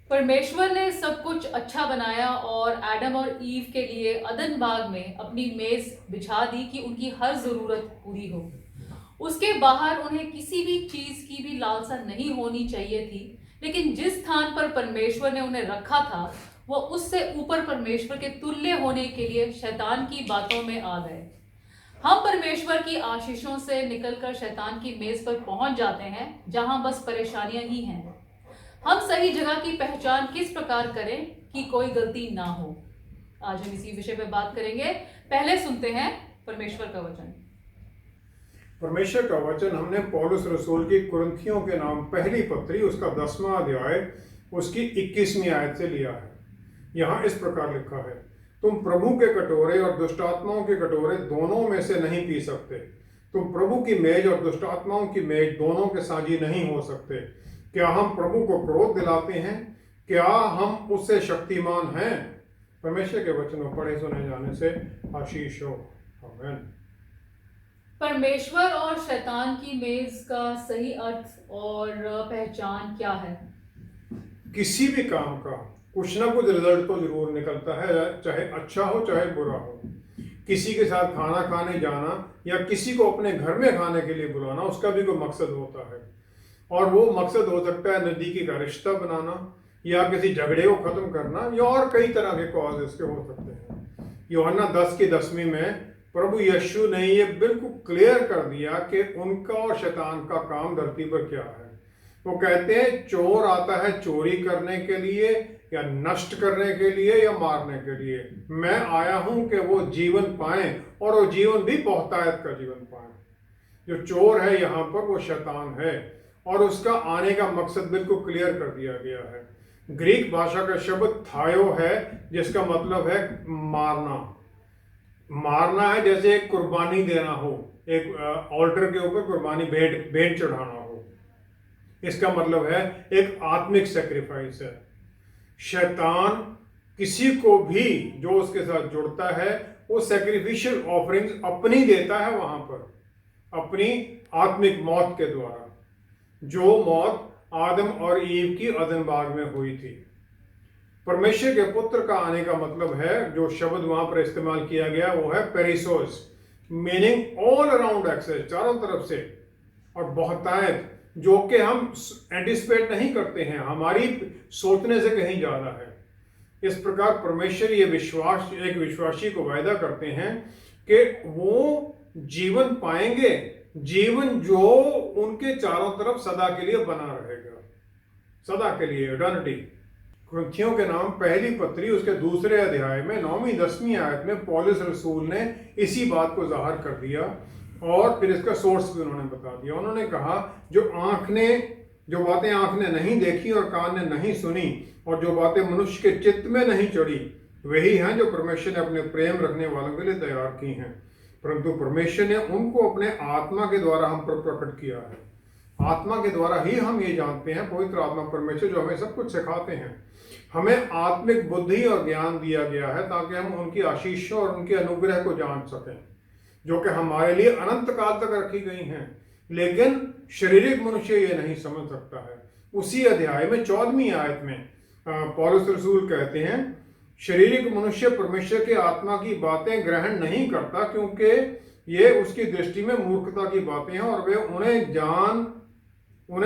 परमेश्वर ने सब कुछ अच्छा बनाया और एडम और ईव के लिए अदन बाग में अपनी मेज बिछा दी कि उनकी हर जरूरत पूरी हो। उसके बाहर उन्हें किसी भी चीज की भी लालसा नहीं होनी चाहिए थी। लेकिन जिस स्थान पर परमेश्वर ने उन्हें रखा था, वो उससे ऊपर परमेश्वर के तुल्य होने के लिए शैतान की बातों में आ गए। हम परमेश्वर की आशीषों से निकलकर शैतान की मेज पर पहुंच जाते हैं, जहां बस परेशानियां ही हैं। हम सही जगह की पहचान किस प्रकार करें कि कोई गलती ना हो। आज हम इसी विषय पर बात करेंगे। पहले सुनते हैं परमेश्वर का वचन। परमेश्वर का वचन हमने पौलुस रसूल की कुरिन्थियों के नाम पहली पत्री उसका 10वां अध्याय उसकी 21वीं आयत से लिया है। यहाँ इस प्रकार लिखा है, तुम प्रभु के कटोरे और दुष्टात्माओं के कटोरे दोनों में से नहीं पी सकते। तुम प्रभु की मेज और दुष्टात्माओं की मेज दोनों के साझी नहीं हो सकते। क्या हम प्रभु को क्रोध दिलाते हैं? क्या हम उससे शक्तिमान हैं? परमेश्वर के वचनों पढ़े सुने जाने से आशीष हो। आमीन। परमेश्वर और शैतान की मेज का सही अर्थ और पहचान क्या है? किसी भी काम का कुछ ना कुछ रिजल्ट तो जरूर निकलता है, चाहे अच्छा हो चाहे बुरा हो। किसी के साथ खाना खाने जाना या किसी को अपने घर में खाने के लिए बुलाना, उसका भी कोई मकसद होता है। और वो मकसद हो सकता है नज़दीकी का रिश्ता बनाना या किसी झगड़े को खत्म करना, या और कई तरह के कॉज इसके हो सकते हैं। यूहन्ना 10 की 10वीं में प्रभु यीशु ने ये बिल्कुल क्लियर कर दिया कि उनका और शैतान का काम धरती पर क्या है। वो कहते हैं चोर आता है चोरी करने के लिए या नष्ट करने के लिए या मारने के लिए। मैं आया हूं कि वो जीवन पाएं और वो जीवन भी बहुतायत का जीवन पाएं। जो चोर है यहाँ पर वो शैतान है और उसका आने का मकसद बिल्कुल क्लियर कर दिया गया है। ग्रीक भाषा का शब्द थायो है, जिसका मतलब है मारना। मारना है जैसे एक कुर्बानी देना हो, एक ऑल्टर के ऊपर कुर्बानी भेंट चढ़ाना हो। इसका मतलब है एक आत्मिक सेक्रीफाइस है। शैतान किसी को भी जो उसके साथ जुड़ता है वो सैक्रिफिशियल ऑफरिंग्स अपनी देता है वहां पर, अपनी आत्मिक मौत के द्वारा, जो मौत आदम और ईव की अदन बाग में हुई थी। परमेश्वर के पुत्र का आने का मतलब है, जो शब्द वहां पर इस्तेमाल किया गया वो है पेरिसोस, मीनिंग ऑल अराउंड एक्सेस, चारों तरफ से, और बहुतायत, जो कि हम एंटिसिपेट नहीं करते हैं, हमारी सोचने से कहीं ज्यादा है। इस प्रकार परमेश्वर ये विश्वास एक विश्वासी को वायदा करते हैं कि वो जीवन पाएंगे, जीवन जो उनके चारों तरफ सदा के लिए बना रहेगा, सदा के लिए, इटर्निटी। कुरिन्थियों के नाम पहली पत्री उसके 2 अध्याय में 9वीं 10वीं आयत में पौलुस रसूल ने इसी बात को जाहिर कर दिया और फिर इसका सोर्स भी उन्होंने बता दिया। उन्होंने कहा जो बातें आंख ने नहीं देखी और कान ने नहीं सुनी और जो बातें मनुष्य के चित्त में नहीं चढ़ी, वही हैं जो परमेश्वर ने अपने प्रेम रखने वालों के लिए तैयार की हैं। परंतु परमेश्वर ने उनको अपने आत्मा के द्वारा हम पर प्रकट किया है। आत्मा के द्वारा ही हम ये जानते हैं, पवित्र आत्मा परमेश्वर जो हमें सब कुछ सिखाते हैं। हमें आत्मिक बुद्धि और ज्ञान दिया गया है ताकि हम उनकी आशीषों और उनके अनुग्रह को जान सकें, जो कि हमारे लिए अनंत काल तक रखी गई हैं, लेकिन शारीरिक मनुष्य ये नहीं समझ सकता है। उसी अध्याय में 14वीं आयत में पौलुस रसूल कहते हैं, शारीरिक मनुष्य परमेश्वर के आत्मा की बातें ग्रहण नहीं करता, क्योंकि ये उसकी दृष्टि में मूर्खता की बातें हैं और वे उन्हें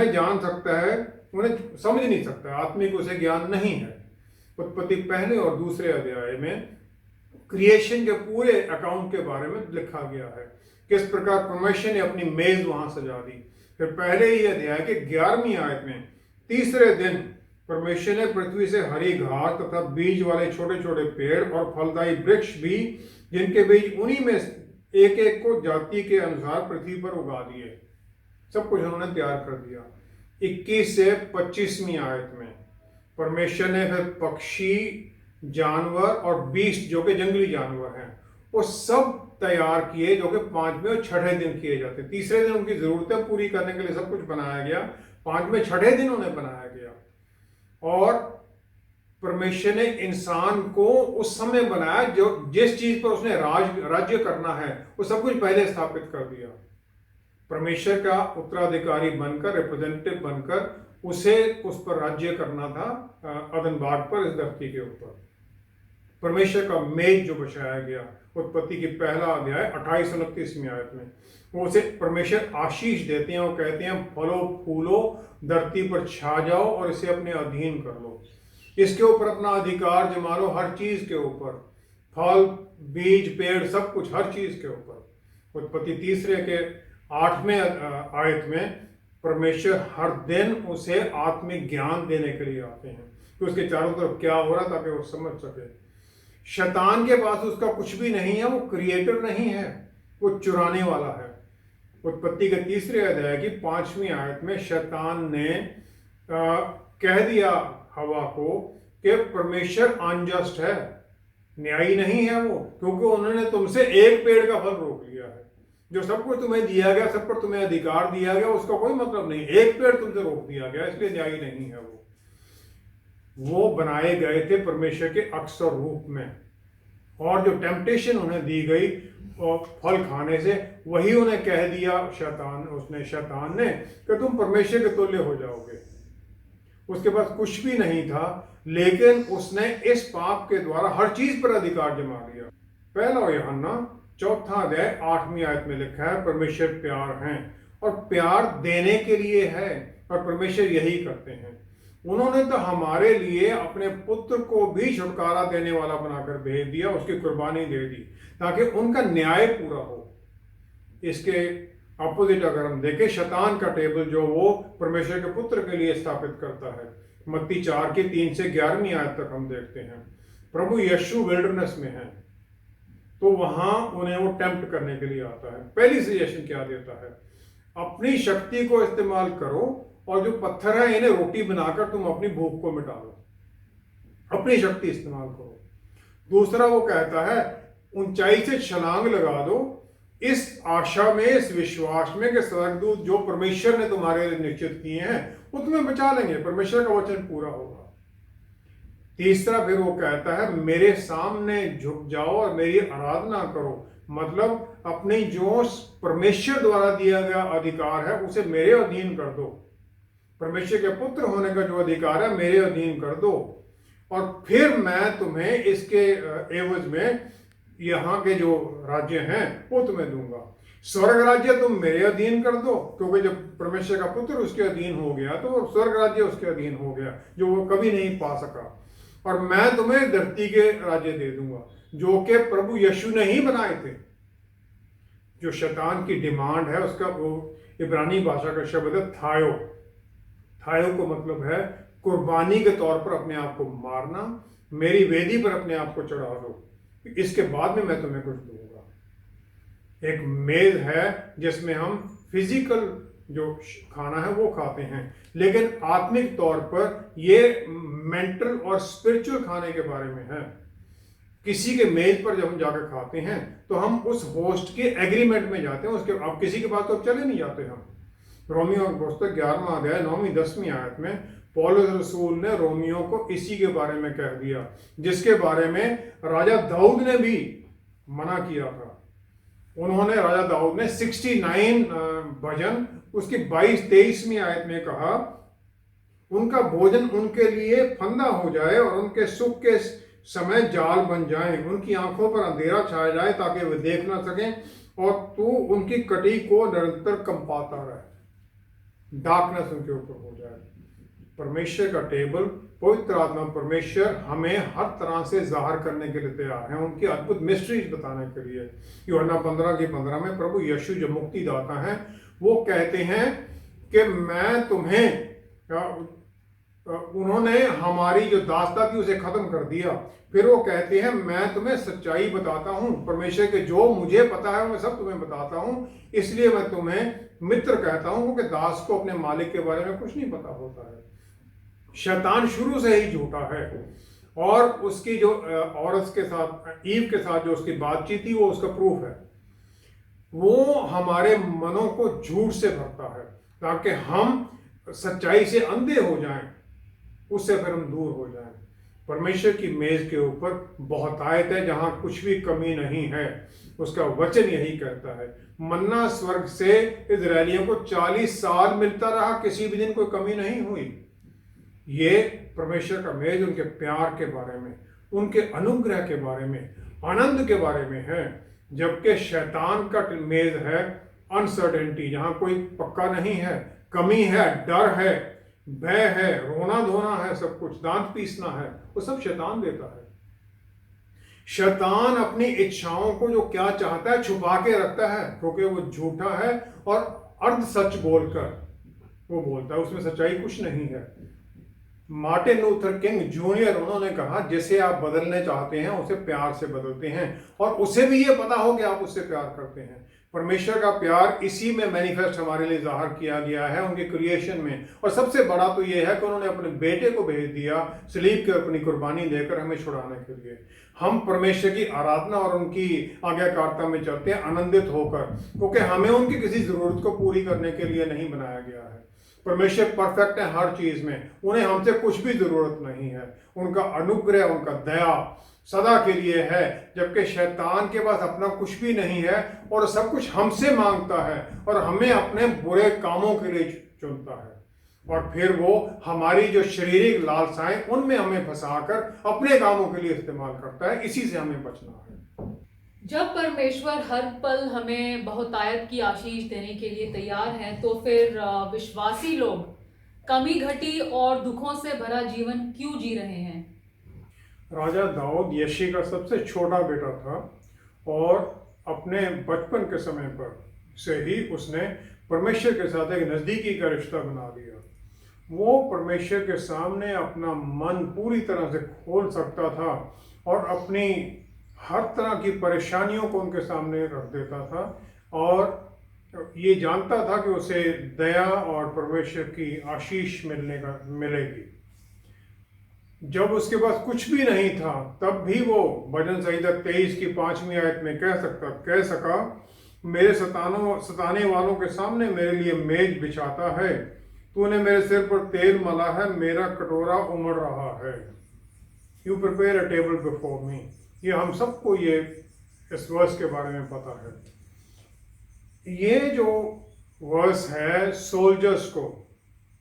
जान सकता है, उन्हें समझ नहीं सकता, आत्मिक उसे ज्ञान नहीं है। उत्पत्ति पहले और 2 अध्याय में क्रिएशन के पूरे अकाउंट के बारे में लिखा गया है, किस प्रकार परमेश्वर ने अपनी मेज वहां सजा दी। फिर पहले ही अध्याय के 11वीं आयत में तीसरे दिन परमेश्वर ने पृथ्वी से हरी घास तथा बीज वाले छोटे छोटे पेड़ और फलदायी वृक्ष भी, जिनके बीज उन्हीं में एक एक को जाति के अनुसार पृथ्वी पर उगा दिए। सब कुछ उन्होंने तैयार कर दिया। 21 से 25वीं आयत में परमेश्वर ने फिर पक्षी, जानवर और बीस्ट जो कि जंगली जानवर हैं, वो सब तैयार किए, जो कि 5वें और 6ठे दिन किए जाते। तीसरे दिन उनकी जरूरतें पूरी करने के लिए सब कुछ बनाया गया, 5वें 6ठे दिन उन्हें बनाया गया। और परमेश्वर ने इंसान को उस समय बनाया जो जिस चीज पर उसने राज्य करना है वो सब कुछ पहले स्थापित कर दिया। परमेश्वर का उत्तराधिकारी बनकर, रिप्रेजेंटेटिव बनकर उसे उस पर राज्य करना था, अदन बाग पर, इस धरती के ऊपर। परमेश्वर का मेज जो बचाया गया, उत्पत्ति की पहला अध्याय 28-29 आयत में, वो उसे परमेश्वर आशीष देते हैं और कहते हैं फलो फूलो, धरती पर छा जाओ और इसे अपने अधीन कर लो, इसके ऊपर अपना अधिकार जमा लो, हर चीज के ऊपर, फल बीज पेड़ सब कुछ, हर चीज के ऊपर। उत्पत्ति 3 के 8वें आयत में परमेश्वर हर दिन उसे आत्मिक ज्ञान देने के लिए आते हैं कि उसके चारों तरफ क्या हो रहा, ताकि वो समझ सके। शैतान के पास उसका कुछ भी नहीं है, वो क्रिएटर नहीं है, वो चुराने वाला है। उत्पत्ति के 3 अध्याय की 5वीं आयत में शैतान ने कह दिया हवा को कि परमेश्वर अनजस्ट है, न्यायी नहीं है वो, क्योंकि उन्होंने तुमसे एक पेड़ का फल रोक लिया है। जो सब कुछ तुम्हें दिया गया, सब पर तुम्हें अधिकार दिया गया, उसका कोई मतलब नहीं, एक पेड़ तुमसे रोक दिया गया, इसलिए न्यायी नहीं है वो बनाए गए थे परमेश्वर के अक्सर रूप में, और जो टेम्पटेशन उन्हें दी गई और फल खाने से, वही उन्हें कह दिया शैतान ने कि तुम परमेश्वर के तुल्य हो जाओगे। उसके पास कुछ भी नहीं था, लेकिन उसने इस पाप के द्वारा हर चीज पर अधिकार जमा लिया। पहला यूहन्ना 4 अध्याय 8वीं आयत में लिखा है परमेश्वर प्यार है और प्यार देने के लिए है, और परमेश्वर यही करते हैं। उन्होंने तो हमारे लिए अपने पुत्र को भी छुटकारा देने वाला बनाकर भेज दिया, उसकी कुर्बानी दे दी ताकि उनका न्याय पूरा हो। इसके अपोजिट अगर हम देखें, शैतान का टेबल जो वो परमेश्वर के पुत्र के लिए स्थापित करता है, मत्ती 4 के 3 से 11वीं आयत तक हम देखते हैं। प्रभु यीशु विल्डरनेस में है, तो वहां उन्हें वो टेम्प्ट करने के लिए आता है। पहली सजेशन क्या देता है? अपनी शक्ति को इस्तेमाल करो और जो पत्थर है इन्हें रोटी बनाकर तुम अपनी भूख को मिटा लो, अपनी शक्ति इस्तेमाल करो। दूसरा वो कहता है ऊंचाई से छलांग लगा दो, इस आशा में, इस विश्वास में कि स्वर्गदूत जो परमेश्वर ने तुम्हारे लिए निश्चित किए हैं वो तुम्हें बचा लेंगे, परमेश्वर का वचन पूरा होगा। तीसरा फिर वो कहता है मेरे सामने झुक जाओ और मेरी आराधना करो, मतलब अपनी जो परमेश्वर द्वारा दिया गया अधिकार है उसे मेरे अधीन कर दो, परमेश्वर के पुत्र होने का जो अधिकार है मेरे अधीन कर दो, और फिर मैं तुम्हें इसके एवज में यहाँ के जो राज्य हैं वो तुम्हें दूंगा। स्वर्ग राज्य तुम मेरे अधीन कर दो, क्योंकि जब परमेश्वर का पुत्र उसके अधीन हो गया तो स्वर्ग राज्य उसके अधीन हो गया जो वो कभी नहीं पा सका। और मैं तुम्हें धरती के राज्य दे दूंगा जो कि प्रभु यीशु ने ही बनाए थे। जो शैतान की डिमांड है उसका वो इब्रानी भाषा का शब्द है थायो। थायो को मतलब है कुर्बानी के तौर पर अपने आप को मारना, मेरी वेदी पर अपने आप को चढ़ा दो, इसके बाद में मैं तुम्हें कुछ दूंगा। एक मेज है जिसमें हम फिजिकल जो खाना है वो खाते हैं, लेकिन आत्मिक तौर पर ये मेंटल और स्पिरिचुअल खाने के बारे में है। किसी के मेज पर जब हम जाकर खाते हैं तो हम उस होस्ट के एग्रीमेंट में जाते हैं, उसके अब किसी के पास तो चले नहीं जाते हम। रोमियो पुस्तक 11वां अध्याय 9वीं-10वीं आयत में पौलुस रसूल ने रोमियो को इसी के बारे में कह दिया, जिसके बारे में राजा दाऊद ने भी मना किया था। उन्होंने, राजा दाऊद ने 69 भजन उसकी 22-23वीं आयत में कहा, उनका भोजन उनके लिए फंदा हो जाए और उनके सुख के समय जाल बन जाए, उनकी आंखों पर अंधेरा छाया जाए ताकि वे देख ना सकें, और तू उनकी कटी को निरंतर कंपाता रहे, डार्कनेस उनके ऊपर हो जाए। परमेश्वर का टेबल, पवित्र आत्मा परमेश्वर हमें हर तरह से जाहिर करने के लिए तैयार है, उनकी अद्भुत मिस्ट्रीज बताने के लिए। यूहन्ना 15:15 में प्रभु यीशु जो मुक्तिदाता हैं वो कहते हैं कि मैं तुम्हें, उन्होंने हमारी जो दास्ता थी उसे खत्म कर दिया। फिर वो कहते हैं मैं तुम्हें सच्चाई बताता हूँ, परमेश्वर के जो मुझे पता है मैं सब तुम्हें बताता हूँ, इसलिए मैं तुम्हें मित्र कहता हूँ, क्योंकि दास को अपने मालिक के बारे में कुछ नहीं पता होता है। शैतान शुरू से ही झूठा है, और उसकी जो औरत के साथ, ईव के साथ जो उसकी बातचीत थी वो उसका प्रूफ है। वो हमारे मनों को झूठ से भरता है ताकि हम सच्चाई से अंधे हो जाएं, उससे फिर हम दूर हो जाएं। परमेश्वर की मेज के ऊपर बहुत आयत है जहां कुछ भी कमी नहीं है, उसका वचन यही कहता है। मन्ना स्वर्ग से इजरायलियों को 40 साल मिलता रहा, किसी भी दिन कोई कमी नहीं हुई। ये परमेश्वर का मेज उनके प्यार के बारे में, उनके अनुग्रह के बारे में, आनंद के बारे में है। जबकि शैतान का मेज है अनसर्टेनिटी, जहां कोई पक्का नहीं है, कमी है, डर है, भय है, रोना धोना है, सब कुछ दांत पीसना है, वो सब शैतान देता है। शैतान अपनी इच्छाओं को जो क्या चाहता है छुपा के रखता है, क्योंकि वो झूठा है और अर्ध सच बोलकर वो बोलता है, उसमें सच्चाई कुछ नहीं है। मार्टिन लूथर किंग जूनियर उन्होंने कहा, जैसे आप बदलने चाहते हैं उसे प्यार से बदलते हैं, और उसे भी ये पता हो कि आप उससे प्यार करते हैं। परमेश्वर का प्यार इसी में मैनिफेस्ट हमारे लिए जाहिर किया गया है, उनके क्रिएशन में। और सबसे बड़ा तो ये है कि उन्होंने अपने बेटे को भेज दिया सलीब के अपनी कुर्बानी देकर हमें छुड़ाने के लिए। हम परमेश्वर की आराधना और उनकी आज्ञाकारिता में चलते हैं आनंदित होकर, क्योंकि हमें उनकी किसी जरूरत को पूरी करने के लिए नहीं बनाया गया है। परमेश्वर परफेक्ट है हर चीज में, उन्हें हमसे कुछ भी जरूरत नहीं है। उनका अनुग्रह, उनका दया सदा के लिए है, जबकि शैतान के पास अपना कुछ भी नहीं है और सब कुछ हमसे मांगता है और हमें अपने बुरे कामों के लिए चुनता है, और फिर वो हमारी जो शारीरिक लालसाएं उनमें हमें फंसाकर अपने कामों के लिए इस्तेमाल करता है। इसी से हमें बचना है। जब परमेश्वर हर पल हमें बहुतायत की आशीष देने के लिए तैयार हैं, तो फिर विश्वासी लोग कमी घटी और दुखों से भरा जीवन क्यों जी रहे हैं? राजा दाऊद यशी का सबसे छोटा बेटा था और अपने बचपन के समय पर से ही उसने परमेश्वर के साथ एक नज़दीकी का रिश्ता बना लिया। वो परमेश्वर के सामने अपना मन पूरी तरह से खोल सकता था और अपनी हर तरह की परेशानियों को उनके सामने रख देता था, और ये जानता था कि उसे दया और परमेश्वर की आशीष मिलेगी। जब उसके पास कुछ भी नहीं था, तब भी वो भजन संहिता 23 की 5वीं आयत में कह सका, मेरे सताने वालों के सामने मेरे लिए मेज बिछाता है, तूने मेरे सिर पर तेल मला है, मेरा कटोरा उमड़ रहा है। You prepare a table before me. ये हम सबको ये इस वर्स के बारे में पता है। ये जो वर्स है सोल्जर्स को,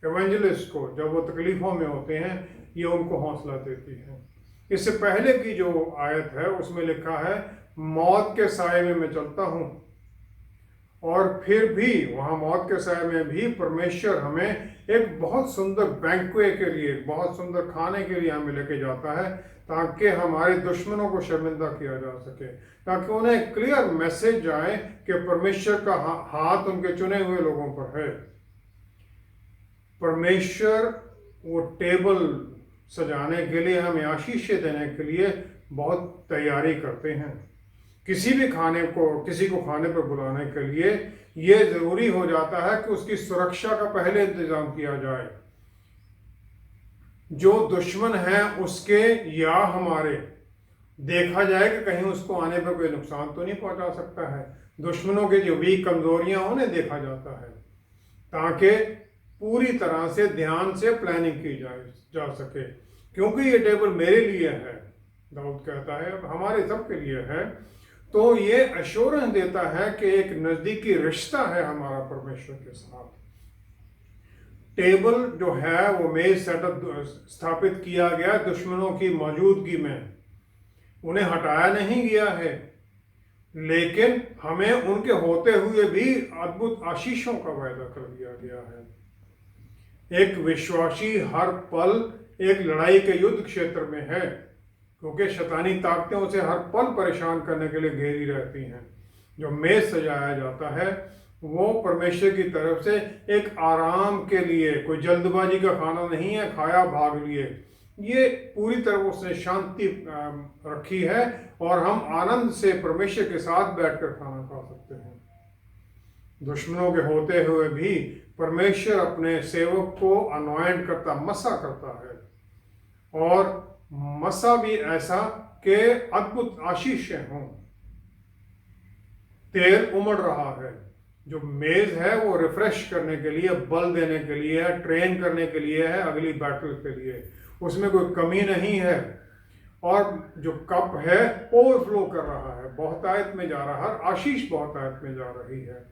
एवेंजलिस्ट को, जब वो तकलीफों में होते हैं, ये उनको हौसला देती है। इससे पहले की जो आयत है उसमें लिखा है, मौत के साए में मैं चलता हूँ, और फिर भी वहाँ मौत के साए में भी परमेश्वर हमें एक बहुत सुंदर बैंक्वे के लिए, बहुत सुंदर खाने के लिए हमें लेके जाता है, ताकि हमारे दुश्मनों को शर्मिंदा किया जा सके, ताकि उन्हें क्लियर मैसेज जाए कि परमेश्वर का हाथ उनके चुने हुए लोगों पर है। परमेश्वर वो टेबल सजाने के लिए, हमें आशीषें देने के लिए बहुत तैयारी करते हैं। किसी को खाने पर बुलाने के लिए ये जरूरी हो जाता है कि उसकी सुरक्षा का पहले इंतजाम किया जाए। जो दुश्मन है उसके या हमारे, देखा जाए कि कहीं उसको आने पर कोई नुकसान तो नहीं पहुंचा सकता है। दुश्मनों के जो वीक कमजोरियां उन्हें देखा जाता है, ताकि पूरी तरह से ध्यान से प्लानिंग की जा सके। क्योंकि ये टेबल मेरे लिए है, दाऊद कहता है, अब हमारे सबके लिए है, तो ये एश्योरेंस देता है कि एक नजदीकी रिश्ता है हमारा परमेश्वर के साथ। टेबल जो है वो मेज सेटअप स्थापित किया गया दुश्मनों की मौजूदगी में, उन्हें हटाया नहीं गया है, लेकिन हमें उनके होते हुए भी अद्भुत आशीषों का वायदा कर दिया गया है। एक विश्वासी हर पल एक लड़ाई के युद्ध क्षेत्र में है, क्योंकि शैतानी ताकतें उसे हर पल परेशान करने के लिए घेरी रहती हैं। जो मेज सजाया जाता है वो परमेश्वर की तरफ से एक आराम के लिए, कोई जल्दबाजी का खाना नहीं है, खाया भाग लिए। ये पूरी तरह उसने शांति रखी है और हम आनंद से परमेश्वर के साथ बैठकर खाना खा सकते हैं। दुश्मनों के होते हुए भी परमेश्वर अपने सेवक को अनॉइंट करता, मसा करता है, और मसा भी ऐसा कि अद्भुत आशीषें हों। तेल उमड़ रहा है। जो मेज है वो रिफ्रेश करने के लिए, बल देने के लिए है, ट्रेन करने के लिए है, अगली बैटल के लिए। उसमें कोई कमी नहीं है, और जो कप है ओवरफ्लो कर रहा है, बहुतायत में जा रहा है, हर आशीष बहुतायत में जा रही है।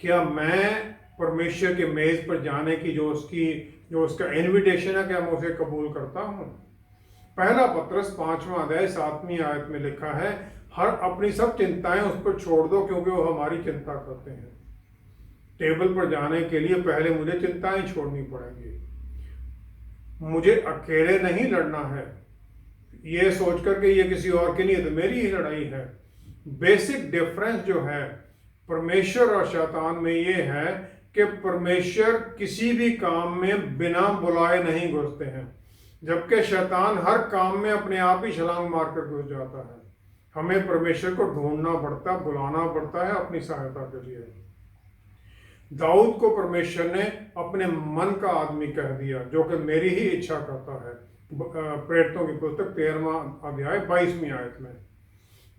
क्या मैं परमेश्वर के मेज पर जाने की जो उसकी जो उसका इनविटेशन है कि मैं उसे कबूल करता हूँ। पहला पत्रस 5वां अध्याय 7वीं आयत में लिखा है, हर अपनी सब चिंताएं उस पर छोड़ दो क्योंकि वो हमारी चिंता करते हैं। टेबल पर जाने के लिए पहले मुझे चिंताएं छोड़नी पड़ेंगी। मुझे अकेले नहीं लड़ना है, ये सोच कर के ये किसी और की नहीं है तो मेरी ही लड़ाई है। बेसिक डिफरेंस जो है परमेश्वर और शैतान में ये है कि परमेश्वर किसी भी काम में बिना बुलाए नहीं घुसते हैं, जबकि शैतान हर काम में अपने आप ही छलांग मारकर घुस जाता है। हमें परमेश्वर को ढूंढना पड़ता, बुलाना पड़ता है अपनी सहायता के लिए। दाऊद को परमेश्वर ने अपने मन का आदमी कह दिया, जो कि मेरी ही इच्छा करता है। प्रेरितों की पुस्तक 13वां अध्याय 22वीं आयत में।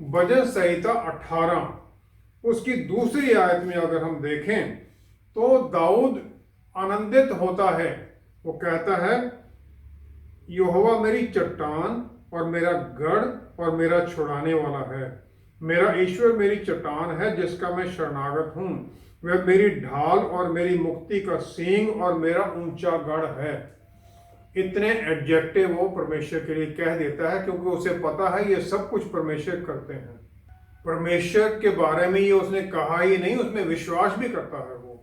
भजन संहिता 18 उसकी दूसरी आयत में अगर हम देखें तो दाऊद आनंदित होता है। वो कहता है, यहोवा मेरी चट्टान और मेरा गढ़ और मेरा छुड़ाने वाला है। मेरा ईश्वर मेरी चट्टान है जिसका मैं शरणागत हूँ। वह मेरी ढाल और मेरी मुक्ति का सींग और मेरा ऊंचा गढ़ है। इतने एडजेक्टिव वो परमेश्वर के लिए कह देता है क्योंकि उसे पता है ये सब कुछ परमेश्वर करते हैं। परमेश्वर के बारे में ये उसने कहा ही नहीं, उसमें विश्वास भी करता है वो।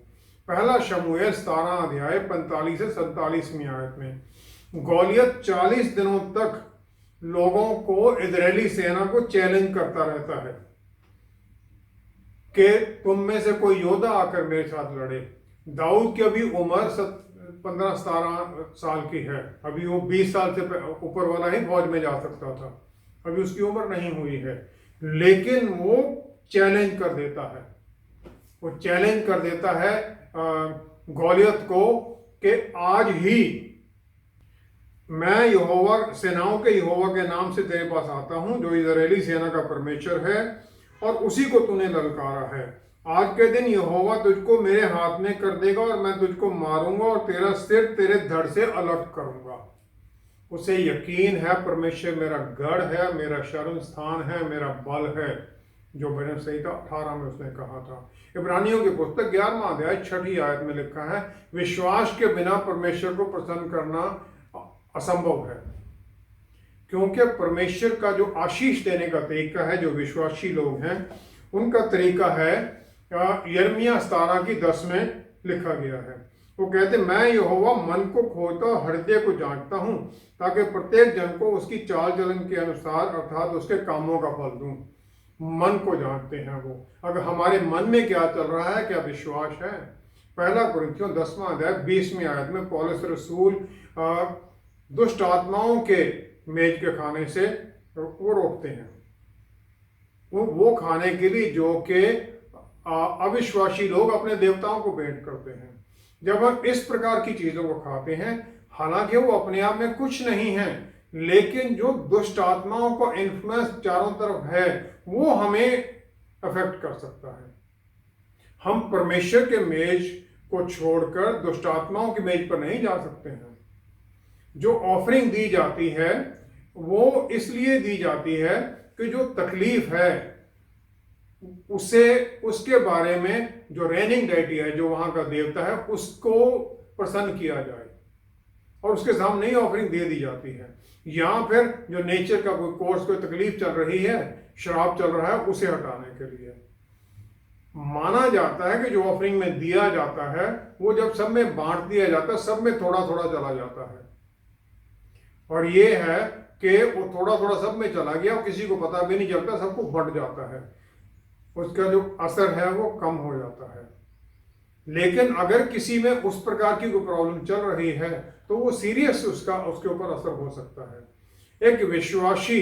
पहला शमूएल 17 अध्याय 45 से 47वीं आयत में, गौलियत 40 दिनों तक लोगों को, इजरायली सेना को चैलेंज करता रहता है कि तुम में से कोई योद्धा आकर मेरे साथ लड़े। दाऊद की अभी उम्र 15-17 साल की है, अभी वो 20 साल से ऊपर वाला ही फौज में जा सकता था, अभी उसकी उम्र नहीं हुई है, लेकिन वो चैलेंज कर देता है। वो चैलेंज कर देता है गौलियत को कि आज ही मैं यहोवा, सेनाओं के यहोवा के नाम से तेरे पास आता हूं, जो इजरायली सेना का परमेश्वर है, और उसी को तूने ललकारा है। आज के दिन यहोवा तुझको मेरे हाथ में कर देगा और मैं तुझको मारूंगा और तेरा सिर तेरे धड़ से अलग करूंगा। उसे यकीन है परमेश्वर मेरा गढ़ है, मेरा शरण स्थान है, मेरा बल है, जो भजन संहिता 18 में उसने कहा था। इब्रानियों की पुस्तक 11वां अध्याय 6वीं आयत में लिखा है, विश्वास के बिना परमेश्वर को प्रसन्न करना असंभव है, क्योंकि परमेश्वर का जो आशीष देने का तरीका है, जो विश्वासी लोग हैं उनका तरीका है, यिर्मयाह 17:10 में लिखा गया है। वो कहते, मैं यहोवा मन को खोजता और हृदय को जांचता हूं, ताकि प्रत्येक जन को उसकी चाल चलन के अनुसार अर्थात उसके कामों का फल दूं। मन को जांचते हैं वो, अगर हमारे मन में क्या चल रहा है, क्या विश्वास है। पहला कुरिन्थियों 10वां अध्याय 20वीं आयत में पौलुस रसूल दुष्ट आत्माओं के मेज के खाने से वो रोकते हैं, वो खाने के लिए जो कि अविश्वासी लोग अपने देवताओं को भेंट करते हैं। जब हम इस प्रकार की चीजों को खाते हैं, हालांकि वो अपने आप में कुछ नहीं है, लेकिन जो दुष्ट आत्माओं का इन्फ्लुएंस चारों तरफ है वो हमें अफेक्ट कर सकता है। हम परमेश्वर के मेज को छोड़कर दुष्ट आत्माओं की मेज पर नहीं जा सकते हैं। जो ऑफरिंग दी जाती है वो इसलिए दी जाती है कि जो तकलीफ है उसे, उसके बारे में जो रेनिंग डेटी है, जो वहां का देवता है, उसको प्रसन्न किया जाए, और उसके सामने ही ऑफरिंग दे दी जाती है। या फिर जो नेचर का कोई कोर्स, कोई तकलीफ चल रही है, श्राप चल रहा है, उसे हटाने के लिए माना जाता है कि जो ऑफरिंग में दिया जाता है वो जब सब में बांट दिया जाता है, सब में थोड़ा थोड़ा चला जाता है, और ये है कि वो थोड़ा थोड़ा सब में चला गया और किसी को पता भी नहीं चलता, सबको बंट जाता है, उसका जो असर है वो कम हो जाता है। लेकिन अगर किसी में उस प्रकार की कोई प्रॉब्लम चल रही है तो वो सीरियस उसके ऊपर असर हो सकता है। एक विश्वासी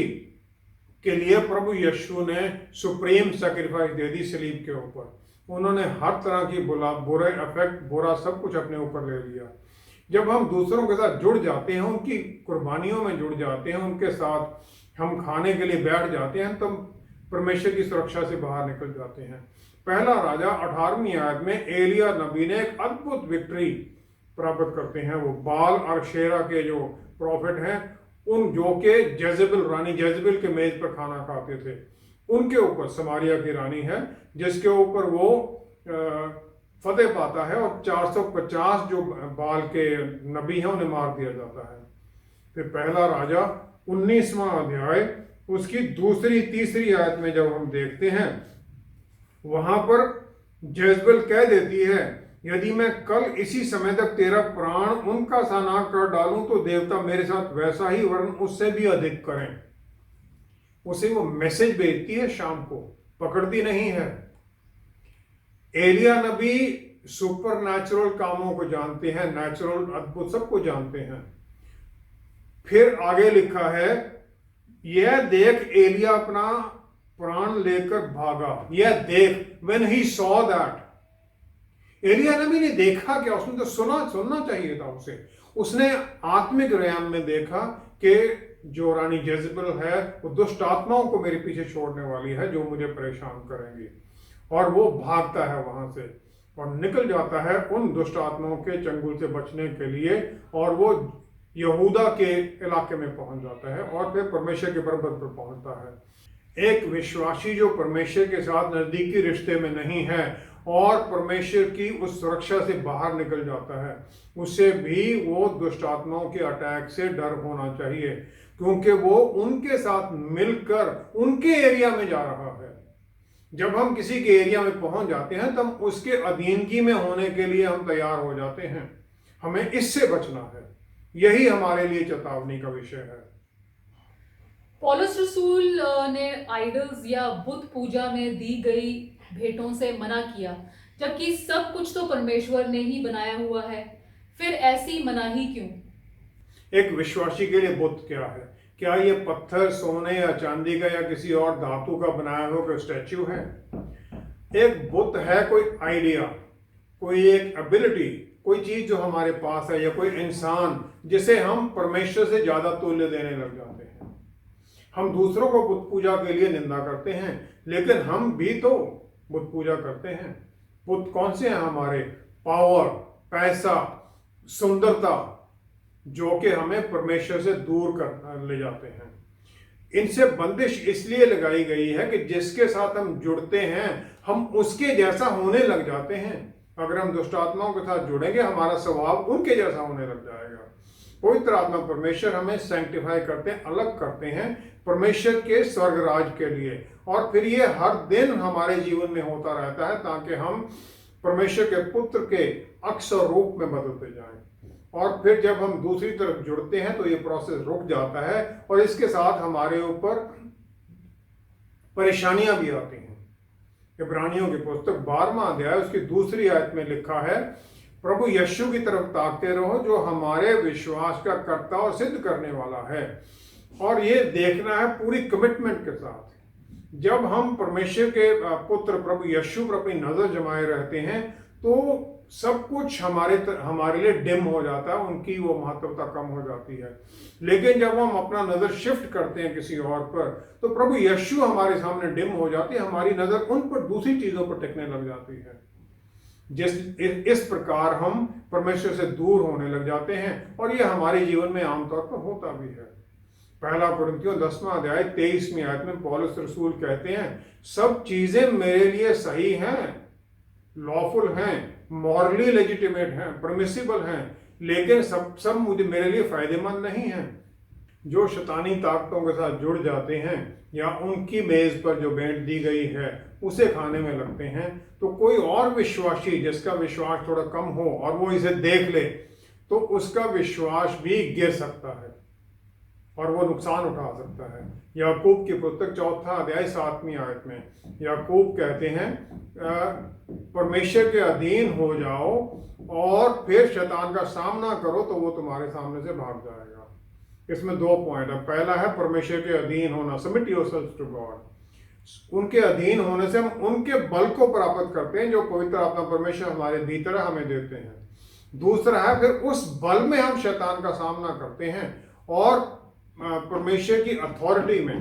के लिए प्रभु यीशु ने सुप्रीम सैक्रिफाइस दे दी सलीब के ऊपर। उन्होंने हर तरह की बुरे इफेक्ट, बुरा सब कुछ अपने ऊपर ले लिया। जब हम दूसरों के साथ जुड़ जाते हैं, उनकी कुर्बानियों में जुड़ जाते हैं, उनके साथ हम खाने के लिए बैठ जाते हैं, तो परमेश्वर की सुरक्षा से बाहर निकल जाते हैं। पहला राजा 18वीं आयत में एलिया नबी ने एक अद्भुत विक्ट्री प्राप्त करते हैं। वो बाल और शेरा के जो प्रॉफिट हैं, उन जो के जेजेबेल, रानी जेजेबेल के मेज पर खाना खाते थे, उनके ऊपर, समारिया की रानी है जिसके ऊपर वो फतेह पाता है और 450 जो बाल के नबी हैं उन्हें मार दिया जाता है। फिर पहला राजा 19वां अध्याय उसकी दूसरी तीसरी आयत में जब हम देखते हैं, वहां पर जेजबेल कह देती है, यदि मैं कल इसी समय तक तेरा प्राण उनका सा ना कर डालूं तो देवता मेरे साथ वैसा ही वरन उससे भी अधिक करें। उसे वो मैसेज भेजती है, शाम को पकड़ती नहीं है। एलिया नबी सुपर नेचुरल कामों को जानते हैं, नेचुरल अद्भुत सबको जानते हैं। फिर आगे लिखा है, यह देख एलिया अपना प्राण लेकर भागा। यह देख, व्हेन ही सॉ दैट, एलिया नबी ने देखा क्या? उसने तो सुनना चाहिए था उसे। उसने आत्मिक realm में देखा कि जो रानी जेजबेल है वो दुष्ट आत्माओं को मेरे पीछे छोड़ने वाली है जो मुझे परेशान करेंगी, और वो भागता है वहां से और निकल जाता है उन दुष्ट आत्माओं के चंगुल से बचने के लिए, और वो यहूदा के इलाके में पहुंच जाता है और फिर परमेश्वर के पर्वत पर पहुंचता है। एक विश्वासी जो परमेश्वर के साथ नजदीकी रिश्ते में नहीं है और परमेश्वर की उस सुरक्षा से बाहर निकल जाता है, उसे भी वो दुष्ट आत्माओं के अटैक से डर होना चाहिए, क्योंकि वो उनके साथ मिलकर उनके एरिया में जा रहा है। जब हम किसी के एरिया में पहुंच जाते हैं तब उसके अधीनगी में होने के लिए हम तैयार हो जाते हैं। हमें इससे बचना है, यही हमारे लिए चेतावनी का विषय है। पौलुस रसूल ने आइडल्स या बुत पूजा में दी गई भेंटों से मना किया, जबकि सब कुछ तो परमेश्वर ने ही बनाया हुआ है। फिर ऐसी मनाही क्यों? एक विश्वासी के लिए बुत क्या है? क्या ये पत्थर, सोने या चांदी का या किसी और धातु का बनाया हुआ कोई स्टैच्यू है? एक बुत है कोई आइडिया, कोई एक एबिलिटी, कोई चीज जो हमारे पास है, या कोई इंसान जिसे हम परमेश्वर से ज्यादा तुल्य देने लग जाते हैं। हम दूसरों को बुत पूजा के लिए निंदा करते हैं, लेकिन हम भी तो बुत पूजा करते हैं। बुत कौन से हैं हमारे? पावर, पैसा, सुंदरता, जो कि हमें परमेश्वर से दूर कर ले जाते हैं। इनसे बंदिश इसलिए लगाई गई है कि जिसके साथ हम जुड़ते हैं हम उसके जैसा होने लग जाते हैं। अगर हम दुष्ट आत्माओं के साथ जुड़ेंगे हमारा स्वभाव उनके जैसा होने लग जाएगा। पवित्र आत्मा परमेश्वर हमें सैंक्टिफाई करते हैं, अलग करते हैं परमेश्वर के स्वर्ग राज के लिए, और फिर ये हर दिन हमारे जीवन में होता रहता है ताकि हम परमेश्वर के पुत्र के अक्सर रूप में बदलते जाएं। और फिर जब हम दूसरी तरफ जुड़ते हैं तो ये प्रोसेस रुक जाता है और इसके साथ हमारे ऊपर परेशानियां भी आती हैं। इब्रानियों की पुस्तक 12वां अध्याय उसकी दूसरी आयत में लिखा है, प्रभु यीशु की तरफ ताकते रहो जो हमारे विश्वास का कर्ता और सिद्ध करने वाला है। और ये देखना है पूरी कमिटमेंट के साथ। जब हम परमेश्वर के पुत्र प्रभु यीशु पर अपनी नजर जमाए रहते हैं तो सब कुछ हमारे लिए डिम हो जाता है, उनकी वो महत्वता कम हो जाती है। लेकिन जब हम अपना नजर शिफ्ट करते हैं किसी और पर तो प्रभु यीशु हमारे सामने डिम हो जाती है, हमारी नजर उन पर दूसरी चीजों पर टिकने लग जाती है। इस प्रकार हम परमेश्वर से दूर होने लग जाते हैं और ये हमारे जीवन में आमतौर पर होता भी है। पहला कुरिन्थियों 10वां अध्याय 23वीं आयत में पौलुस रसूल कहते हैं, सब चीजें मेरे लिए सही हैं, लॉफुल हैं, मॉरली लेजिटिमेट हैं, परमिसिबल हैं, लेकिन सब मुझे मेरे लिए फायदेमंद नहीं हैं। जो शैतानी ताकतों के साथ जुड़ जाते हैं या उनकी मेज पर जो भेंट दी गई है उसे खाने में लगते हैं, तो कोई और विश्वासी जिसका विश्वास थोड़ा कम हो और वो इसे देख ले तो उसका विश्वास भी गिर सकता है और वो नुकसान उठा सकता है। याकूब की पुस्तक 4वां अध्याय 7वीं आयत में याकूब कहते हैं, परमेश्वर के अधीन हो जाओ और फिर शैतान का सामना करो तो वो तुम्हारे सामने से भाग जाएगा। इसमें 2 पॉइंट है। पहला है परमेश्वर के अधीन होना, सबमिट योरसेल्फ टू गॉड। उनके अधीन होने से हम उनके बल को प्राप्त करते हैं जो पवित्र आत्मा परमेश्वर हमारे भीतर हमें देते हैं। दूसरा है फिर उस बल में हम शैतान का सामना करते हैं और परमेश्वर की अथॉरिटी में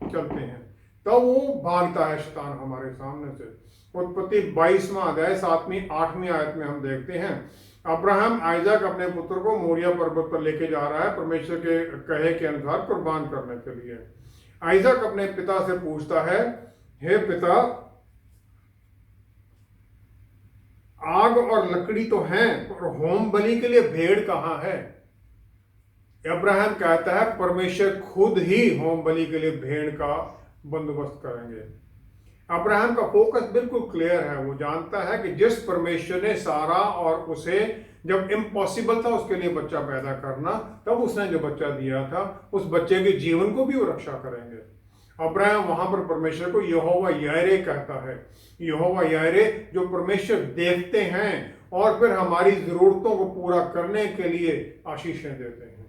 चलते हैं, तो वो भागता है शैतान हमारे सामने से। उत्पत्ति 22वां अध्याय 7वीं 8वीं आयत में हम देखते हैं, अब्राहम आइजक अपने पुत्र को मोरिया पर्वत पर लेके जा रहा है परमेश्वर के कहे के अनुसार कुर्बान करने के लिए। आइजक अपने पिता से पूछता है, हे पिता, आग और लकड़ी तो हैं, पर होम बलि के लिए भेड़ कहाँ है? अब्राहम कहता है परमेश्वर खुद ही होम बलि के लिए भेड़ का बंदोबस्त करेंगे। अब्राहम का फोकस बिल्कुल क्लियर है। वो जानता है कि जिस परमेश्वर ने सारा और उसे जब इम्पॉसिबल था उसके लिए बच्चा पैदा करना, तब उसने जो बच्चा दिया था उस बच्चे के जीवन को भी वो रक्षा करेंगे। अब्राहम वहां पर परमेश्वर को यहोवा यायरे कहता है। यहोवा यायरे जो परमेश्वर देखते हैं और फिर हमारी जरूरतों को पूरा करने के लिए आशीषें देते हैं,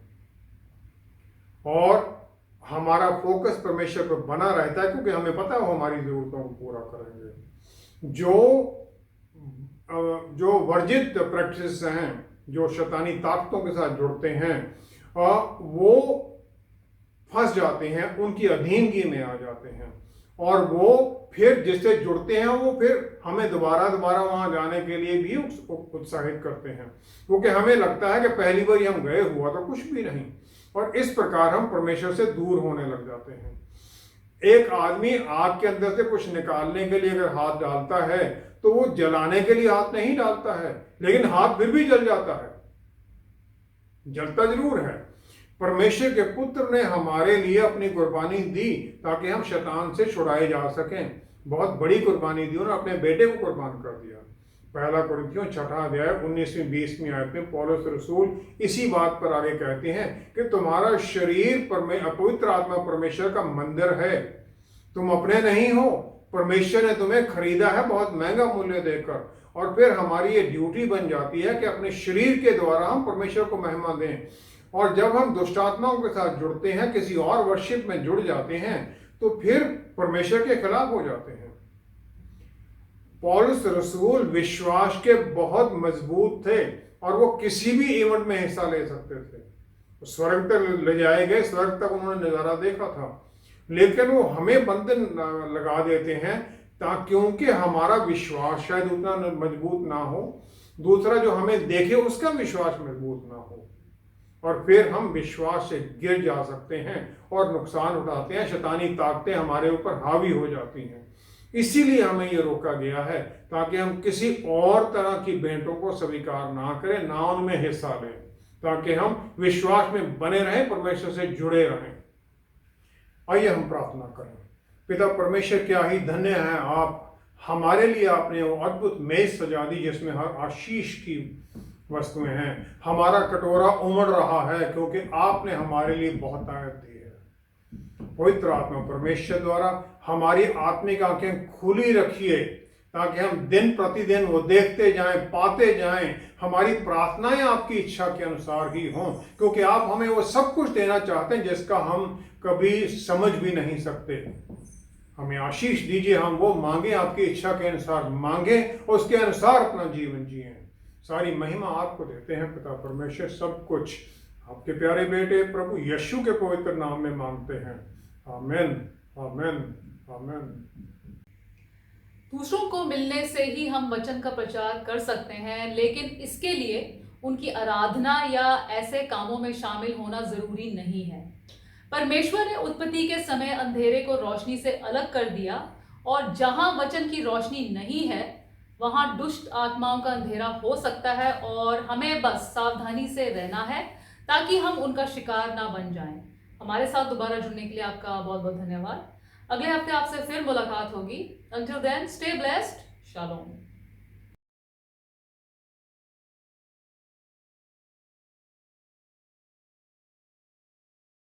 और हमारा फोकस परमेश्वर पर बना रहता है क्योंकि हमें पता है वो हमारी जरूरतों को पूरा करेंगे। जो वर्जित प्रैक्टिस हैं, जो शैतानी ताकतों के साथ जुड़ते हैं, वो फंस जाते हैं, उनकी अधीनगी में आ जाते हैं, और वो फिर जिससे जुड़ते हैं वो फिर हमें दोबारा वहां जाने के लिए भी उत्साहित करते हैं, क्योंकि हमें लगता है कि पहली बार हम गए हुआ तो कुछ भी नहीं, और इस प्रकार हम परमेश्वर से दूर होने लग जाते हैं। एक आदमी आग के अंदर से कुछ निकालने के लिए अगर हाथ डालता है तो वो जलाने के लिए हाथ नहीं डालता है, लेकिन हाथ फिर भी जल जाता है, जलता जरूर है। परमेश्वर के पुत्र ने हमारे लिए अपनी कुर्बानी दी ताकि हम शैतान से छुड़ाए जा सकें। बहुत बड़ी कुर्बानी दी, उन्होंने अपने बेटे को कुर्बान कर दिया। पहला कुरिन्थियों 6 अध्याय 19वीं-20वीं आयत में पौलुस रसूल इसी बात पर आगे कहते हैं कि तुम्हारा शरीर पवित्र आत्मा परमेश्वर का मंदिर है, तुम अपने नहीं हो, परमेश्वर ने तुम्हें खरीदा है बहुत महंगा मूल्य देकर। और फिर हमारी ये ड्यूटी बन जाती है कि अपने शरीर के द्वारा हम परमेश्वर को महिमा दें, और जब हम दुष्ट आत्माओं के साथ जुड़ते हैं, किसी और वर्शिप में जुड़ जाते हैं, तो फिर परमेश्वर के खिलाफ हो जाते हैं। पौलुस रसूल विश्वास के बहुत मजबूत थे और वो किसी भी इवेंट में हिस्सा ले सकते थे। स्वर्ग तक ले जाए गए, स्वर्ग तक उन्होंने नजारा देखा था, लेकिन वो हमें बंधन लगा देते हैं क्योंकि हमारा विश्वास शायद उतना मजबूत ना हो, दूसरा जो हमें देखे उसका विश्वास मजबूत ना हो, और फिर हम विश्वास से गिर जा सकते हैं और नुकसान उठाते हैं, शैतानी ताकतें हमारे ऊपर हावी हो जाती हैं। इसीलिए हमें ये रोका गया है ताकि हम किसी और तरह की भेंटों को स्वीकार ना करें, ना उनमें हिस्सा लें, ताकि हम विश्वास में बने रहें, परमेश्वर से जुड़े रहें। आइए हम प्रार्थना करें। पिता परमेश्वर, क्या ही धन्य है आप, हमारे लिए आपने वो अद्भुत मेज सजा दी जिसमें हर आशीष की वस्तुएं हैं। हमारा कटोरा उमड़ रहा है क्योंकि आपने हमारे लिए बहुत आयत दी है। पवित्र आत्मा परमेश्वर द्वारा हमारी आत्मिक आंखें खुली रखिए ताकि हम दिन प्रतिदिन वो देखते जाएं, पाते जाएं। हमारी प्रार्थनाएं आपकी इच्छा के अनुसार ही हों, क्योंकि आप हमें वो सब कुछ देना चाहते हैं जिसका हम कभी समझ भी नहीं सकते। हमें आशीष दीजिए, हम वो मांगे, आपकी इच्छा के अनुसार मांगे, उसके अनुसार अपना जीवन जिए। सारी महिमा आपको देते हैं पिता परमेश्वर, सब कुछ आपके प्यारे बेटे प्रभु यीशु के पवित्र नाम में मांगते हैं। आमीन, आमीन, आमीन। दूसरों को मिलने से ही हम वचन का प्रचार कर सकते हैं, लेकिन इसके लिए उनकी आराधना या ऐसे कामों में शामिल होना जरूरी नहीं है। परमेश्वर ने उत्पत्ति के समय अंधेरे को रोशनी से अलग कर दिया, और जहां वचन की रोशनी नहीं है वहां दुष्ट आत्माओं का अंधेरा हो सकता है, और हमें बस सावधानी से रहना है ताकि हम उनका शिकार ना बन जाएं। हमारे साथ दोबारा जुड़ने के लिए आपका बहुत बहुत धन्यवाद। अगले हफ्ते आपसे फिर मुलाकात होगी। Until then, stay blessed. Shalom.